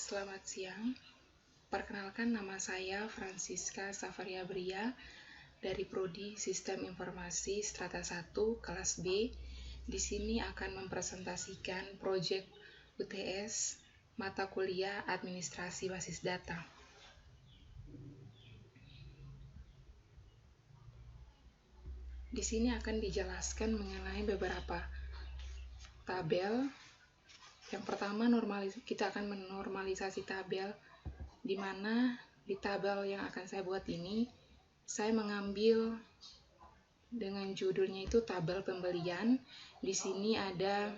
Selamat siang. Perkenalkan, nama saya Francisca Safaria Bria dari Prodi Sistem Informasi Strata 1 kelas B. Di sini akan mempresentasikan proyek UTS mata kuliah Administrasi Basis Data. Di sini akan dijelaskan mengenai beberapa tabel. Yang pertama, kita akan menormalisasi tabel, di mana di tabel yang akan saya buat ini, saya mengambil dengan judulnya itu tabel pembelian. Di sini ada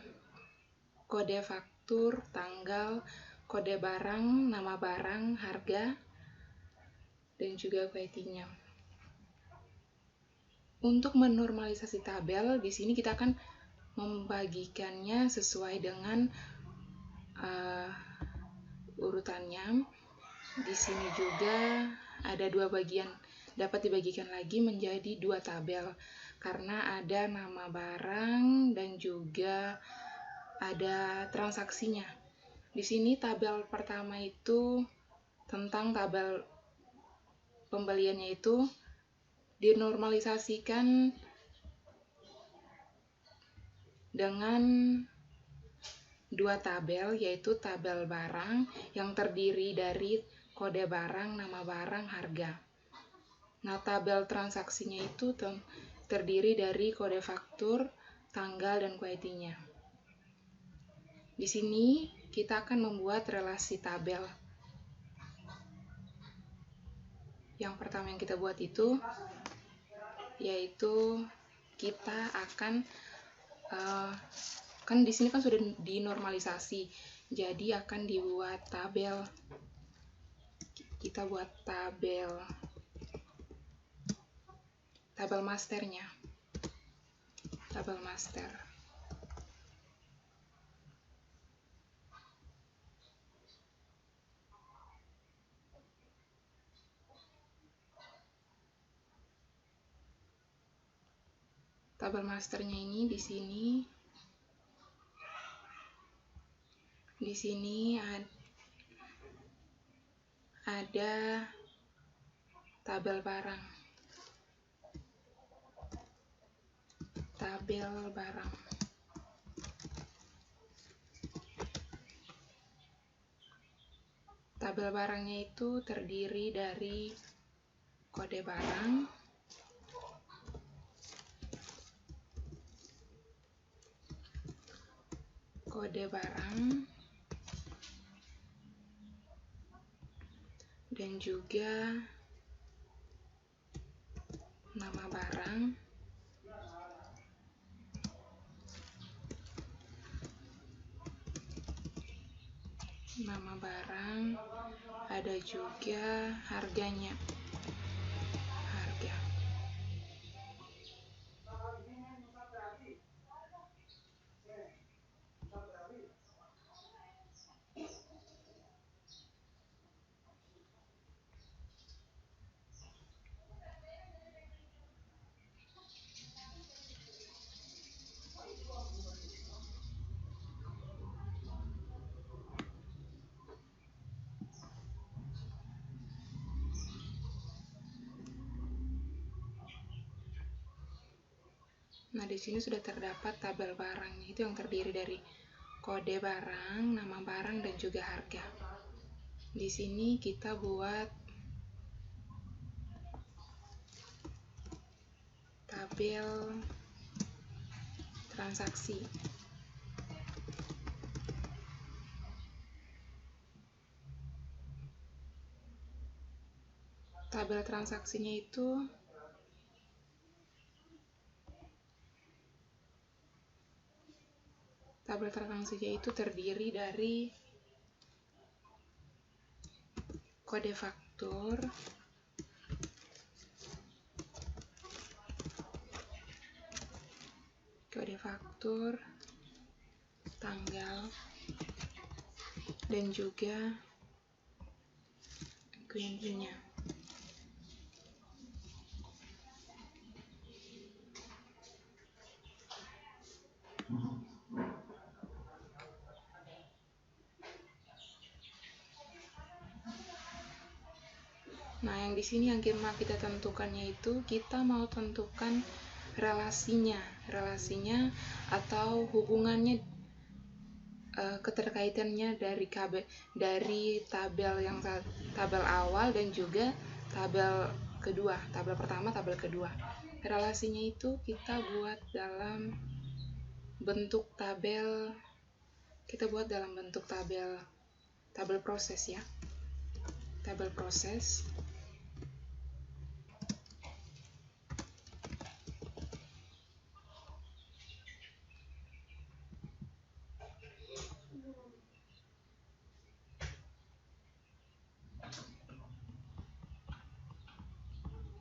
kode faktur, tanggal, kode barang, nama barang, harga, dan juga quantity-nya. Untuk menormalisasi tabel, di sini kita akan membagikannya sesuai dengan urutannya. Di sini juga ada dua bagian, dapat dibagikan lagi menjadi dua tabel karena ada nama barang dan juga ada transaksinya. Di sini tabel pertama itu tentang tabel pembeliannya itu dinormalisasikan dengan dua tabel, yaitu tabel barang yang terdiri dari kode barang, nama barang, harga. Nah, tabel transaksinya itu terdiri dari kode faktur, tanggal, dan quantity-nya. Di sini kita akan membuat relasi tabel. Yang pertama yang kita buat itu yaitu kita akan kan di sini kan sudah dinormalisasi, jadi akan dibuat tabel. Kita buat tabel masternya, tabel master. Tabel masternya ini di sini ada tabel barang. Tabel barang. Tabel barangnya itu terdiri dari kode barang, dan juga nama barang, ada juga harganya, harga. Nah, di sini sudah terdapat tabel barangnya itu yang terdiri dari kode barang, nama barang, dan juga harga. Di sini kita buat tabel transaksi. Tabel transaksinya itu terdiri dari kode faktur, tanggal, dan juga quantity-nya. di sini yang mau kita tentukannya itu, kita mau tentukan relasinya atau hubungannya, keterkaitannya dari tabel awal dan juga tabel kedua, tabel pertama, tabel kedua. Relasinya itu kita buat dalam bentuk tabel, tabel proses ya. Tabel proses.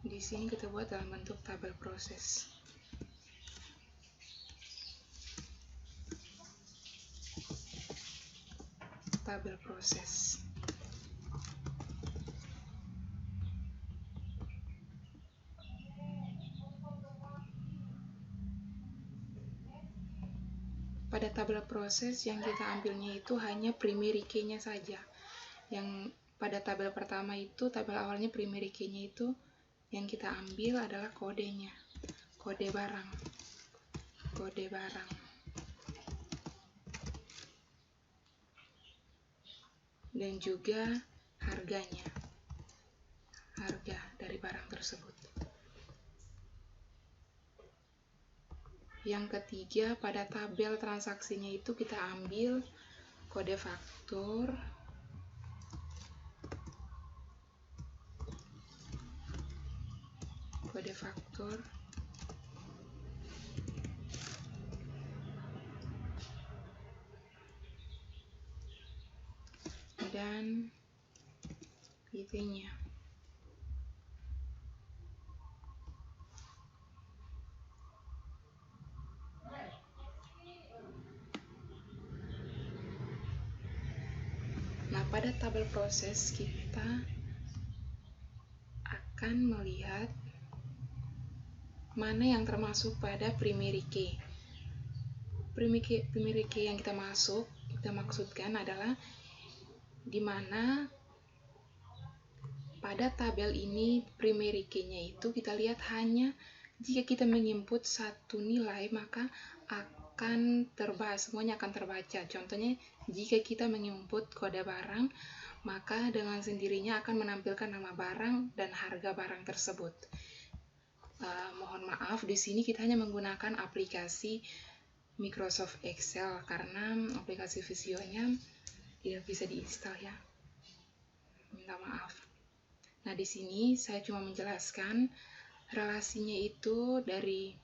Di sini kita buat dalam bentuk tabel proses. Tabel proses. Pada tabel proses yang kita ambilnya itu hanya primary key-nya saja. Yang pada tabel pertama itu, tabel awalnya primary key-nya itu, yang kita ambil adalah kodenya, kode barang, dan juga harganya, harga dari barang tersebut. Yang ketiga, pada tabel transaksinya itu kita ambil kode faktur, dan IT-nya. Nah, pada tabel proses kita akan melihat mana yang termasuk pada primary key. Primary key yang kita maksudkan adalah di mana pada tabel ini primary key-nya itu kita lihat hanya jika kita menginput satu nilai maka semuanya akan terbaca. Contohnya, jika kita menginput kode barang, maka dengan sendirinya akan menampilkan nama barang dan harga barang tersebut. Mohon maaf, di sini kita hanya menggunakan aplikasi Microsoft Excel karena aplikasi Visio-nya tidak bisa diinstal ya. Minta maaf. Nah, di sini saya cuma menjelaskan relasinya itu dari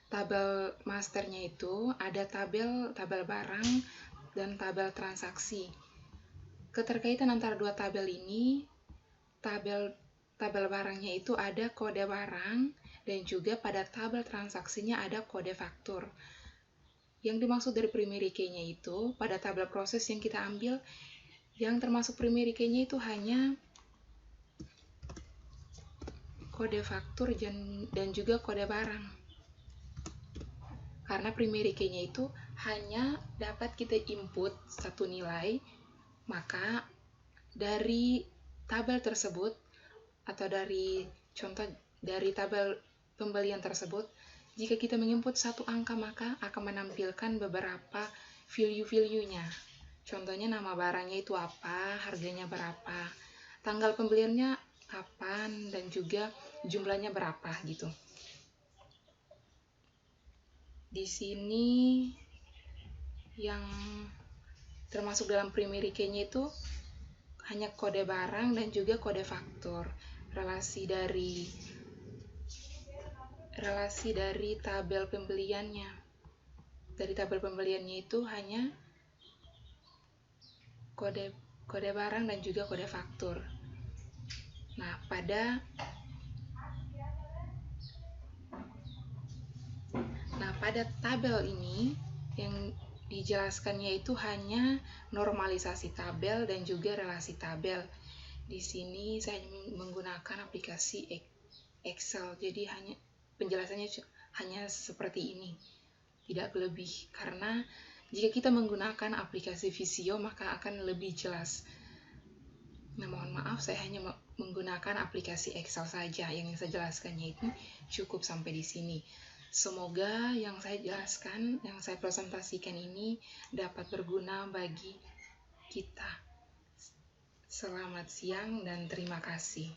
tabel masternya itu ada tabel barang dan tabel transaksi. Keterkaitan antara dua tabel ini, tabel barangnya itu ada kode barang dan juga pada tabel transaksinya ada kode faktur. Yang dimaksud dari primary key-nya itu pada tabel proses yang kita ambil, yang termasuk primary key-nya itu hanya kode faktur dan juga kode barang. Karena primary key-nya itu hanya dapat kita input satu nilai, maka dari tabel tersebut atau dari tabel pembelian tersebut, jika kita menginput satu angka maka akan menampilkan beberapa value-nya. Contohnya nama barangnya itu apa, harganya berapa, tanggal pembeliannya kapan, dan juga jumlahnya berapa gitu. Di sini yang termasuk dalam primary key-nya itu hanya kode barang dan juga kode faktur. Relasi dari tabel pembeliannya. Dari tabel pembeliannya itu hanya kode barang dan juga kode faktur. Nah, pada tabel ini yang dijelaskannya itu hanya normalisasi tabel dan juga relasi tabel. Di sini saya menggunakan aplikasi Excel, jadi penjelasannya hanya seperti ini, tidak lebih. Karena jika kita menggunakan aplikasi Visio maka akan lebih jelas. Nah, mohon maaf maaf, saya hanya menggunakan aplikasi Excel saja. Yang saya jelaskannya itu cukup sampai di sini. Semoga yang saya jelaskan, yang saya presentasikan ini dapat berguna bagi kita. Selamat siang dan terima kasih.